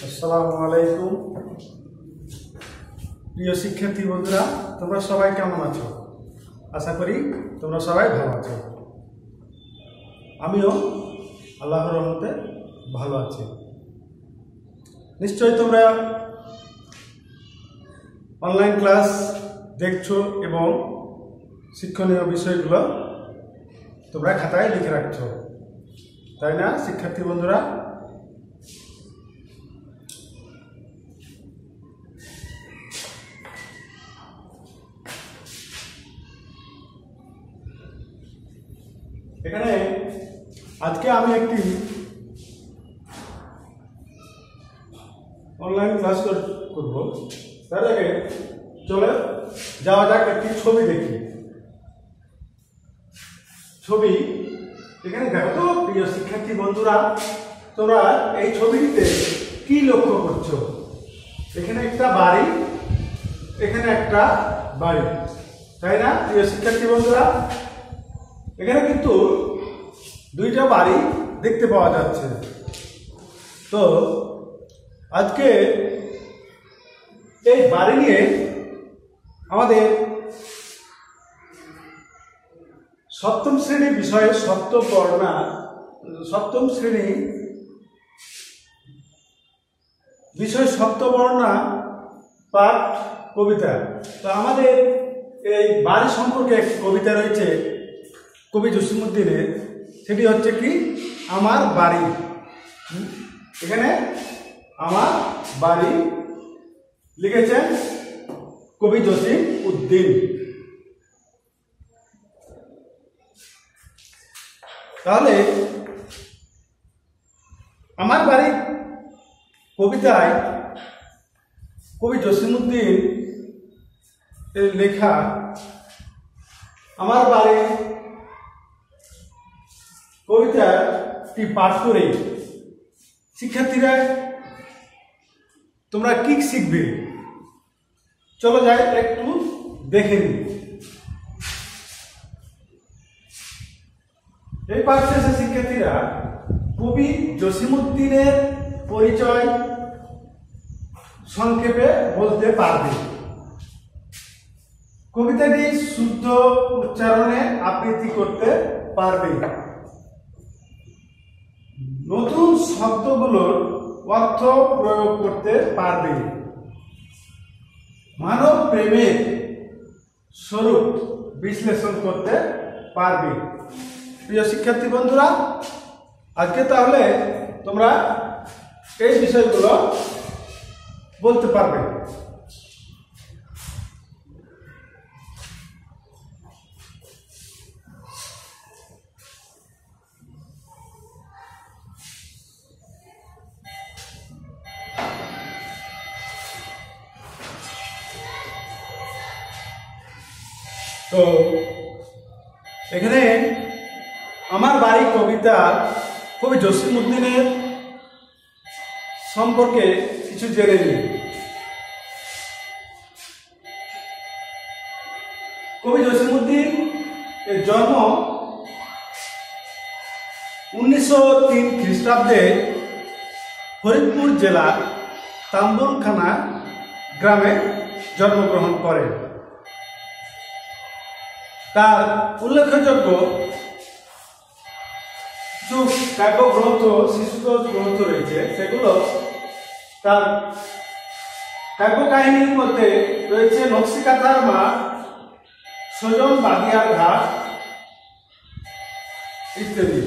আসসালামু আলাইকুম প্রিয় শিক্ষার্থী বন্ধুরা, তোমরা সবাই কেমন আছো? আশা করি তোমরা সবাই ভালো আছো। আমিও আল্লাহর রহমতে ভালো আছি। নিশ্চয়ই তোমরা অনলাইন ক্লাস দেখছো এবং শিক্ষণীয় বিষয়গুলো তোমরা খাতায় লিখে রাখছো, তাই না শিক্ষার্থী বন্ধুরা? এখানে আজকে আমি একটি অনলাইন ক্লাস করব। তার আগে চলে যাওয়া যাক, একটি ছবি দেখি। ছবি এখানে দেখো তো প্রিয় শিক্ষার্থী বন্ধুরা, তোমরা এই ছবিটিতে কি লক্ষ্য করছো? এখানে একটা বাড়ি, এখানে একটা বাড়ি, তাই না প্রিয় শিক্ষার্থী বন্ধুরা? এখানে কিন্তু দুইটা বাড়ি দেখতে পাওয়া যাচ্ছে। তো আজকে এই বাড়ি নিয়ে আমাদের সপ্তম শ্রেণী বিষয়ে সপ্তম শ্রেণী বিষয় সপ্তবর্ণা পাঠ কবিতা। তো আমাদের এই বাড়ি সম্পর্কে একটি কবিতা রয়েছে কবি জসিমউদ্দিনের, সেটি হচ্ছে কি আমার বাড়ি। এখানে আমার বাড়ি লিখেছেন কবি জসিমউদ্দিন। তাহলে আমার বাড়ি কবিতায় কবি জসিমউদ্দিন এর লেখা আমার বাড়ি কবিতাটি পাঠ করে শিক্ষার্থীরা তোমরা কি শিখবে? চলো যাই একটু দেখে নিই। এই পাঠ শেষে শিক্ষার্থীরা কবি জসিমউদ্দিনের পরিচয় সংক্ষেপে বলতে পারবে। কবিতাটি শুদ্ধ উচ্চারণে আবৃত্তি করতে পারবে। নতুন শব্দগুলোর অর্থ প্রয়োগ করতে পারবে। মানব প্রেমের স্বরূপ বিশ্লেষণ করতে পারবে। প্রিয় শিক্ষার্থী বন্ধুরা, আজকে তাহলে তোমরা এই বিষয়গুলো বলতে পারবে। তো এখানে আমার বাড়ি কবিতা কবি জসিমউদ্দিনের সম্পর্কে কিছু জেনে নিই। কবি জসিমউদ্দিন এর জন্ম 1903 খ্রিস্টাব্দে ফরিদপুর জেলার তাম্বুলখানা গ্রামে জন্মগ্রহণ করেন। তার উল্লেখযোগ্য কিছু কাব্যগ্রন্থ, শিশুতোষ গ্রন্থ রয়েছে। সেগুলো তার কাব্য কাহিনীর মধ্যে রয়েছে নকশিকাঁথার মাঠ, সজন বাদিয়ার ঘাট ইত্যাদি।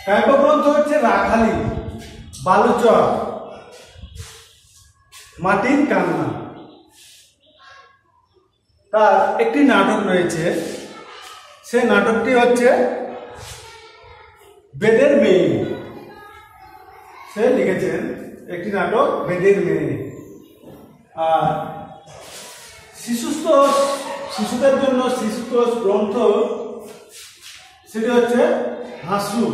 কাব্যগ্রন্থ হচ্ছে রাখালি, বালুচর, মাটির কান্না। তার একটি নাটক রয়েছে, সে নাটকটি হচ্ছে বেদের মেয়ে। সে লিখেছেন একটি নাটক বেদের মেয়ে। আর শিশুদের জন্য শিশুতোষ গ্রন্থ, সেটি হচ্ছে হাসু,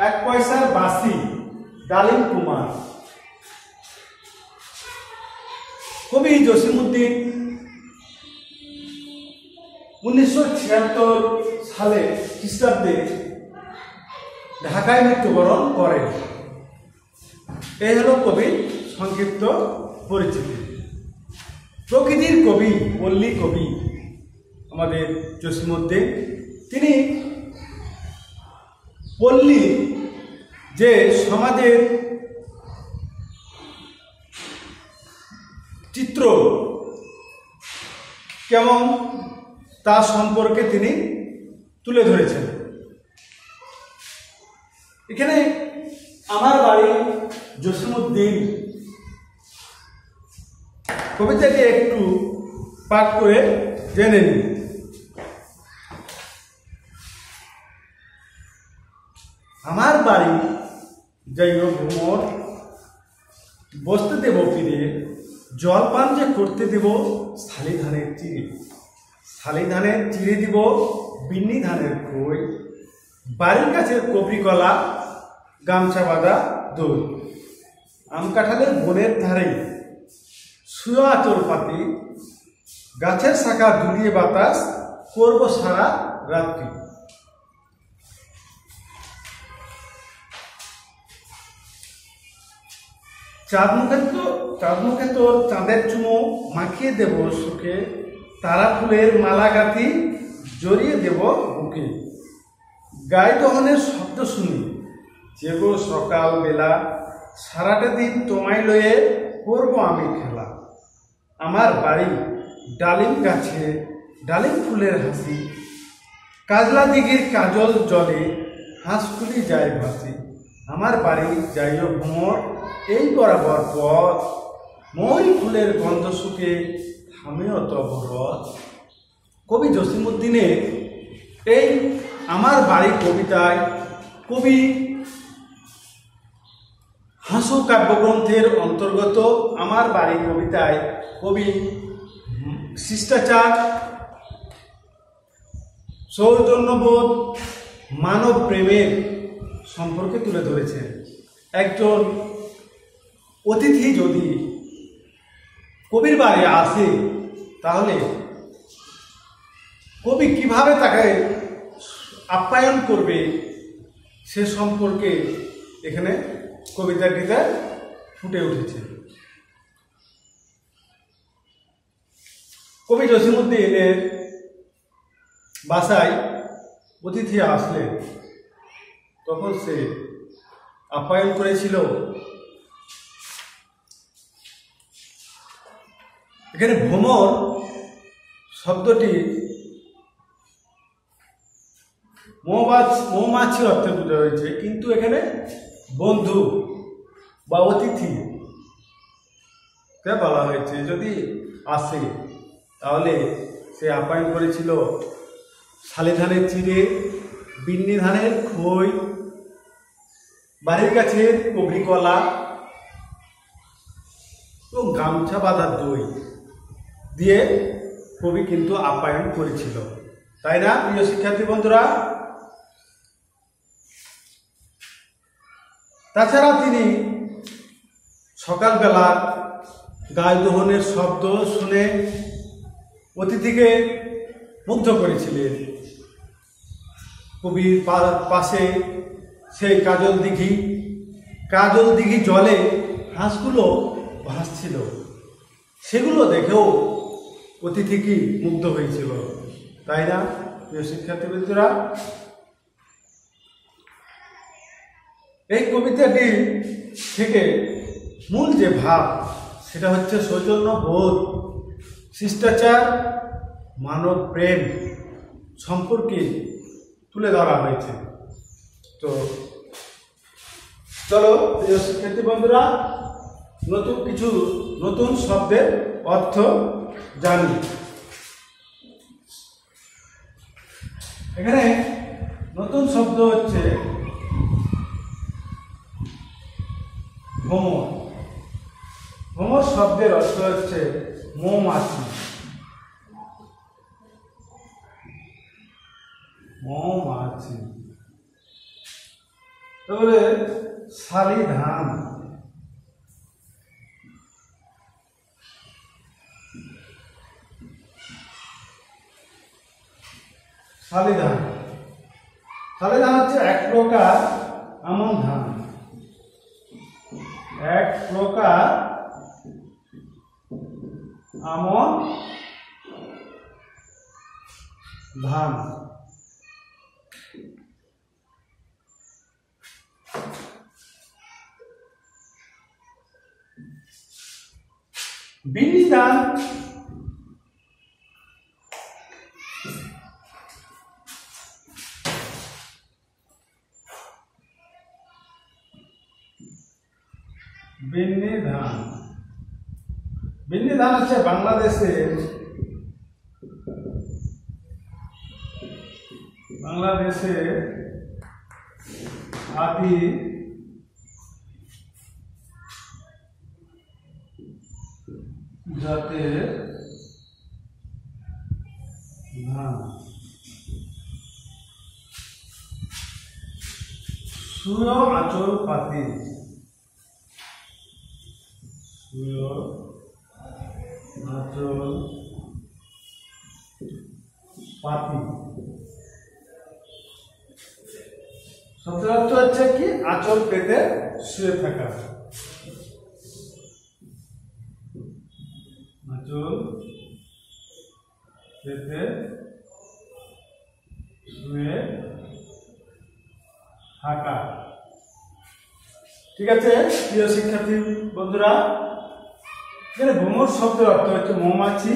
1 পয়সার বাসি, ডালিম কুমার। কবি জসিমউদ্দিন 1976 সালে খ্রিস্টাব্দে ঢাকায় মৃত্যুবরণ করেন। এই হলো কবির সংক্ষিপ্ত পরিচিতি। প্রকৃতির কবি, পল্লী কবি আমাদের জসীমউদ্দীন, তিনি পল্লী যে সমাজের চিত্র কেমন তা সম্পর্কে তিনি তুলে ধরেছেন। এখানে আমার বাড়ি জসীমউদ্দীন কবিতাটি একটু পাঠ করে জেনে নিন। আমার বাড়ি যাইও ভ্রমর, বসতে দেব ফিরে, জলপান যে করতে দেব শালি ধানের চিড়ে, শালি ধানের চিড়ে দিব বিন্নি ধানের খই, বাড়ির কাছে কপি কলা, গামছা বাঁধা দই, আম কাঁঠালের বনের ধারে শুয়ে আঁচল পাতি, গাছের শাখা দুলিয়ে বাতাস করব সারা রাত্রি। চাঁদ মুখে তোর চাঁদের চুমো মাখিয়ে দেব সুখে, তারা ফুলের মালা গাঁথি জড়িয়ে দেব বুকে, গায়ে দহনের শব্দ শুনি যেগো সকাল বেলা, সারাটা দিন তোমায় লয়ে করবো আমি খেলা। আমার বাড়ি ডালিম গাছে ডালিম ফুলের হাসি, কাজলা দিঘির কাজল জলে হাঁসকুলি যায় ভাসি। আমার বাড়ি যাইও ভ্রমর, এই বরাবর পথ, মই ফুলের গন্ধ শুকে থামেও তব রথ। কবি জসীমউদ্দীনের এই আমার বাড়ি কবিতায় কবি হাসু কাব্যগ্রন্থের অন্তর্গত আমার বাড়ি কবিতায় কবি শিষ্টাচার, সৌজন্যবোধ, মানব প্রেমের সম্পর্কে তুলে ধরেছেন। একজন অতিথি যদি কবির বাড়ি আসে তাহলে কবি কিভাবে তাকে আপ্যায়ন করবে সে সম্পর্কে এখানে কবিতাটিতে ফুটে উঠেছে। কবি জসীমউদ্দীনের বাসায় অতিথি আসলে তখন সে আপ্যায়ন করেছিল। এখানে ভ্রমর শব্দটি মৌমাছি অর্থে বোঝা হয়েছে, কিন্তু এখানে বন্ধু বা অতিথি বলা হয়েছে। যদি আসে তাহলে সে আপ্যায়ন করেছিল শালি ধানের চিড়ে, বিন্নি ধানের খই, বাড়ির কাছে কপি কলা এবং গামছা বাঁধা দই দিয়ে কবি কিন্তু আপ্যায়ন করেছিল, তাই না প্রিয় শিক্ষার্থী বন্ধুরা? তাছাড়া তিনি সকালবেলা গায়ে দোহনের শব্দ শুনে অতিথিকে মুগ্ধ করেছিলেন। কবির পাশে সেই কাজল দিঘি জলে হাঁসগুলো ভাসছিল, সেগুলো দেখেও অতিথি কি মুগ্ধ হয়েছিল, তাই না প্রিয় শিক্ষার্থীবৃন্দরা? এই কবিতাটি থেকে মূল যে ভাব সেটা হচ্ছে সৌজন্যবোধ, শিষ্টাচার, মানব প্রেম সম্পর্কে তুলে ধরা হয়েছে। তো চলো প্রিয় শিক্ষার্থী বন্ধুরা নতুন শব্দের অর্থ জানি। এখানে নতুন শব্দ হচ্ছে ভ্রমর। ভ্রমর শব্দের অর্থ হচ্ছে মৌমাছি। মৌমাছি তাহলে শালি ধান, শালি ধান হচ্ছে এক প্রকার আমন ধান, এক প্রকার আমন ধান। বিন্নি ধান বিন্নি ধান হচ্ছে বাংলাদেশের আদি জাতের ধান। সুয় আঁচল পাতি, সচরাচর হচ্ছে কি আঁচল পেতে শুয়ে থাকা, আঁচল পেতে শুয়ে থাকা। ঠিক আছে প্রিয় শিক্ষার্থী বন্ধুরা, এখানে ভ্রমর শব্দের অর্থ হচ্ছে মৌমাছি।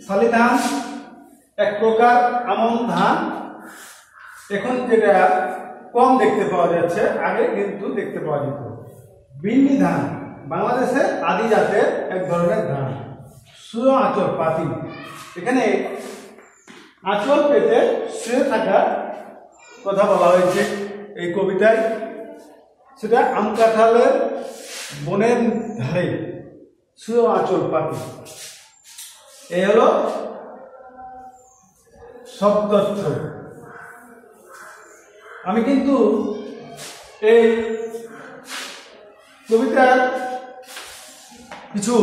শালি ধান এক প্রকার আমন ধান। এখন যেটা কম দেখতে পাওয়া যাচ্ছে, আগে কিন্তু দেখতে পাওয়া যেত। বিন্নি ধান বাংলাদেশের আদি জাতের এক ধরনের ধান। সুয় আঁচল পাতি, এখানে আঁচল পেতে শুয়ে থাকার কথা বলা হয়েছে এই কবিতায়। সেটা আম কাঁঠালের বনের ধারে সুয় আঁচল পাতি। এই হলো শব্দার্থ। আমি কিন্তু এই কবিতার কিছু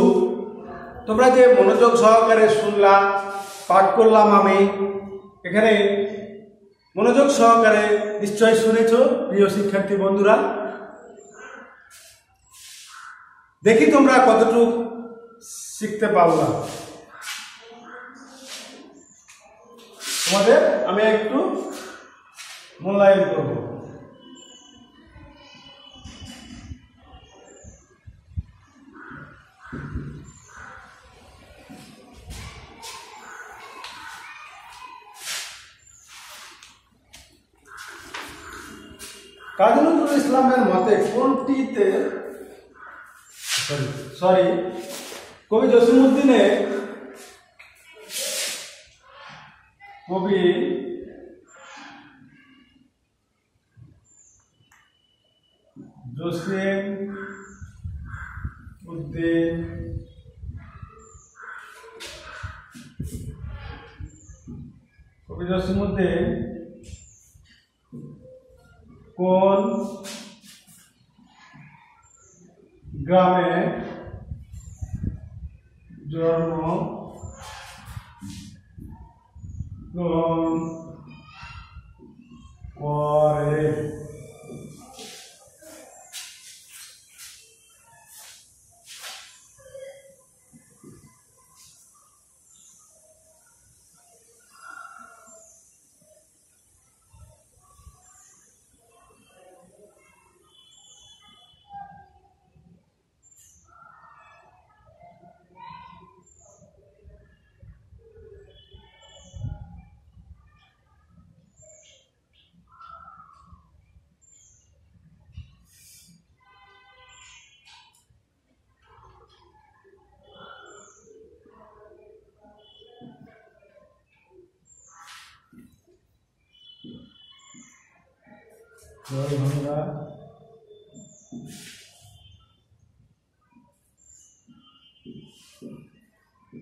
তোমরা যে মনোযোগ সহকারে শুনলাম, পাঠ করলাম, আমি এখানে মনোযোগ সহকারে নিশ্চয় শুনেছ প্রিয় শিক্ষার্থী বন্ধুরা। দেখি তোমরা কতটুকু শিখতে পারলা। তোমাদের আমি একটু মূল্যায়ন করব। কাজী নজরুল ইসলামের মতে কোনটিতে কবি জসিমউদ্দিনে জসিমউদ্দিন কোন গ্রামে জন্মগ্রহণ করে? দরভঙ্গা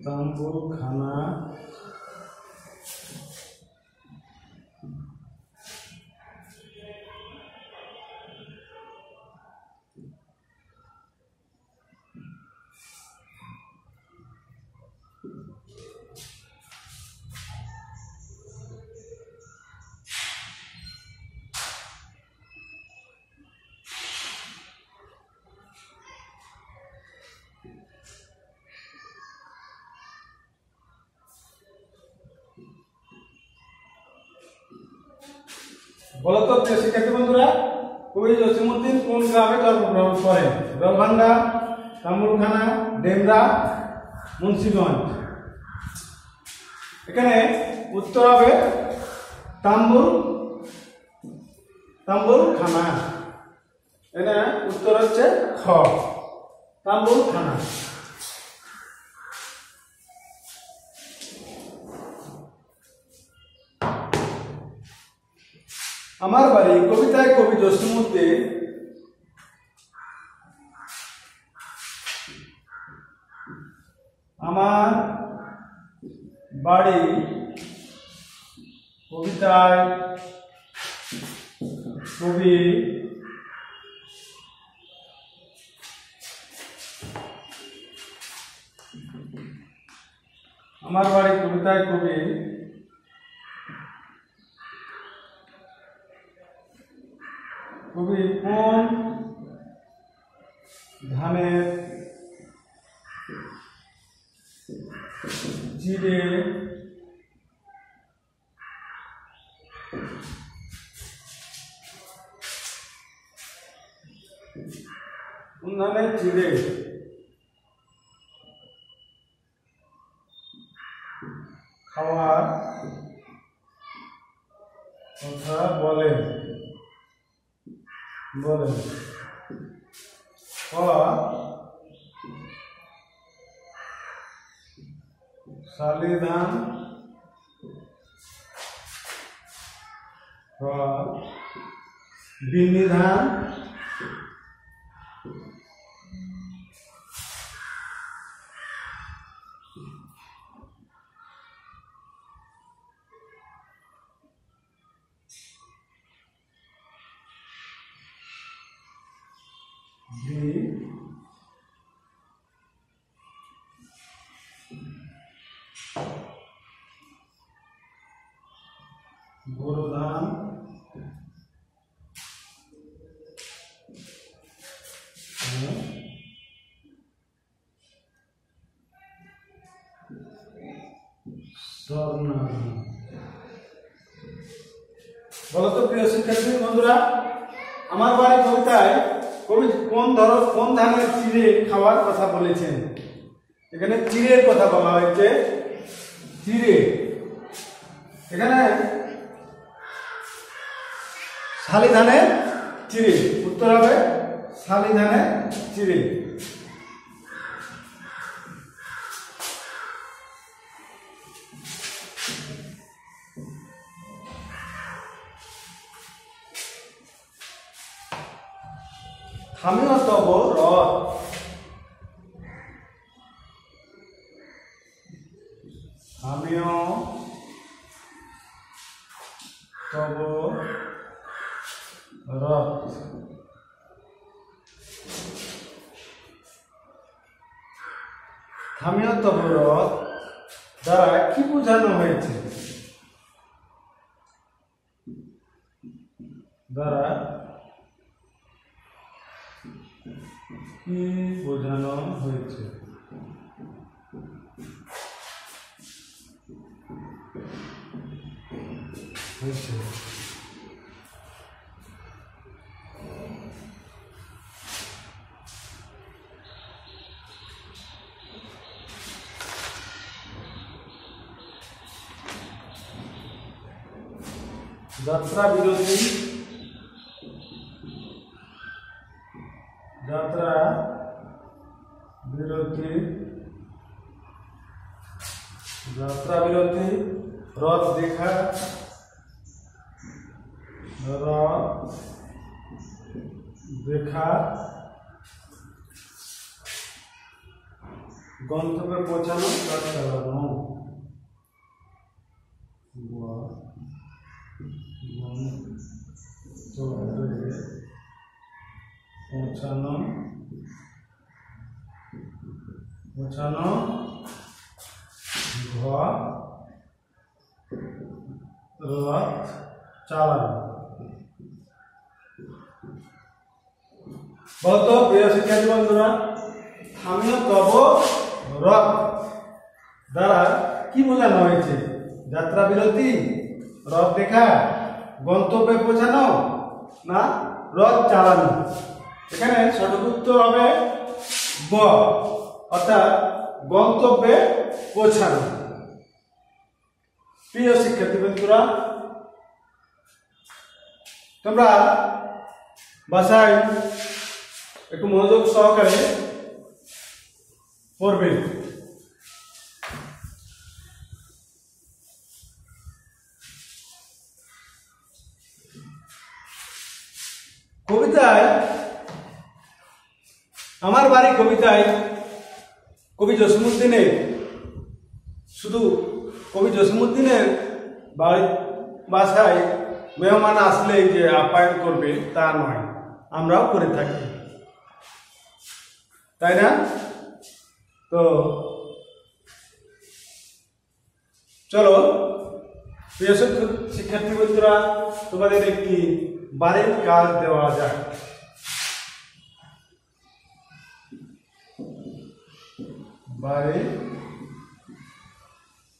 তাম্বুরখানা বলো তো প্রিয় শিক্ষার্থী বন্ধুরা, কবি জসিমউদ্দিন কোন গ্রামে জন্মগ্রহণ করেন? জলভাঙ্গা, কামরুলখানা, ডেমরা, মুন্সিগঞ্জ। এখানে উত্তর হবে তাম্বুলখানা। এখানে উত্তর হচ্ছে খ, তাম্বুলখানা। আমার বাড়ি কবিতায় কবি জসিমউদ্দিন আমার বাড়ি কবিতায় কবি আমার বাড়ি কবিতায় কবি কবি কোন ধানের চিড়ে কোন ধানের চিড়ে খাওয়ার কথা বলেন শালি ধান বিন্নি ধান বোরো ধান স্বর্ণ। বলতো প্রিয় শিক্ষার্থী বন্ধুরা, আমার বাড়ি কবিতায় কবি কোন ধানের চিড়ে খাওয়ার কথা বলেছেন? এখানে চিড়ের কথা বলা হয়েছে, চিড়ে। এখানে শালি ধানের চিড়ে, উত্তর হবে শালি ধানের চিড়ে। থামিও তব রথ, থামিও তব রথ। থামিও তব রথ দ্বারা কি বোঝানো হয়েছে? দ্বারা কি বোঝানো হয়েছে? যাত্রা বিরতি, যাত্রা বিরতি, যাত্রা বিরতি, রথ দেখা, রথ দেখা, গন্তব্যে পৌঁছানো, রথ চালানো। পৌঁছানো, পৌঁছানো, ঘর, রথ চালানো। বলতো প্রিয় শিক্ষার্থী বন্ধুরা, থামিও তব রথ দ্বারা কি বোঝানো হয়েছে? যাত্রা বিরতি, রথ দেখা, গন্তব্যে পৌঁছানো না রথ চালানো? এখানে সঠিক উত্তর হবে গ, অর্থাৎ গন্তব্যে পৌঁছানো। প্রিয় শিক্ষার্থী বন্ধুরা, তোমরা বাসায় একটু মনোযোগ সহকারে পড়বে। কবিতায় আমার বাড়ি কবিতায় কবি জসিমউদ্দিনের, শুধু কবি জসিমউদ্দিনের বাড়ি বাসায় মেহমান আসলেই যে আপ্যায়ন করবে তা নয়, আমরাও করে থাকি, তাই না? তো চলো প্রিয় শিক্ষার্থী বন্ধুরা, তোমাদের একটি বাড়ির কাজ দেওয়া যাক। বাড়ির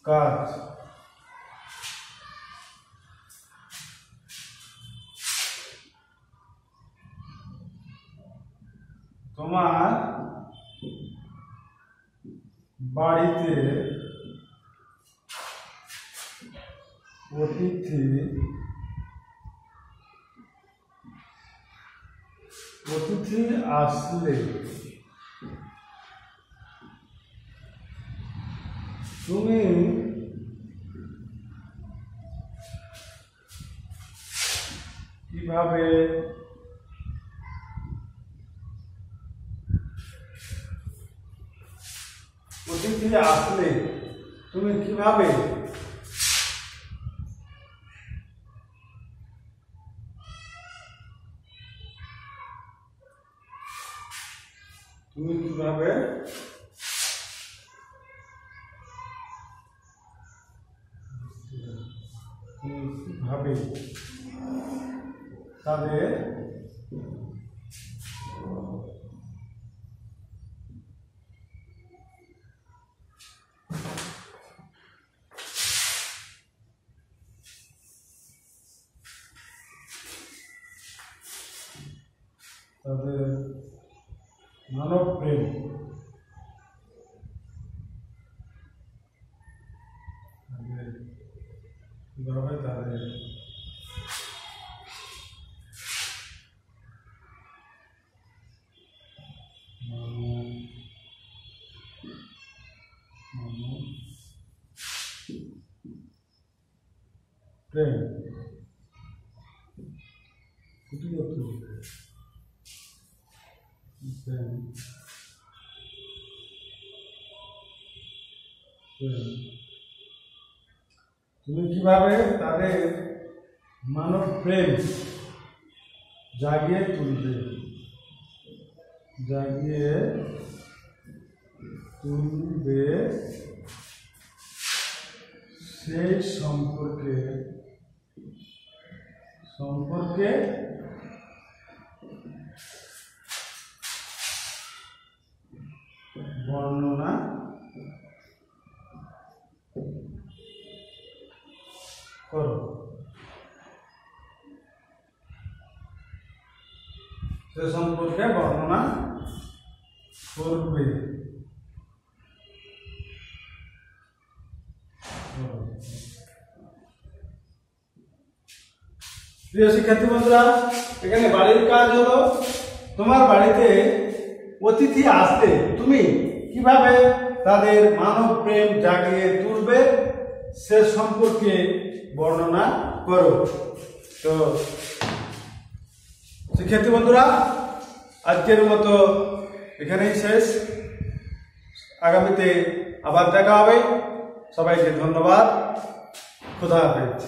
কাজ। তোমার বাড়িতে অতিথি আসলে তুমি কিভাবে তাদের মানব প্রেম তুমি কিভাবে তাদের মানব প্রেম জাগিয়ে তুলবে সেই সম্পর্কে বর্ণনা করো। সে সম্পর্কে বর্ণনা করবে। প্রিয় শিক্ষার্থী বন্ধুরা, এখানে বাড়ির কাজ হলো তোমার বাড়িতে অতিথি আসলে তুমি কিভাবে তাদের মানব প্রেম জাগিয়ে তুলবে সে সম্পর্কে বর্ণনা করো। তো শিক্ষার্থী বন্ধুরা, আজকের মতো এখানেই শেষ। আগামীতে আবার দেখা হবে। সবাইকে ধন্যবাদ। খোদা হাফেজ।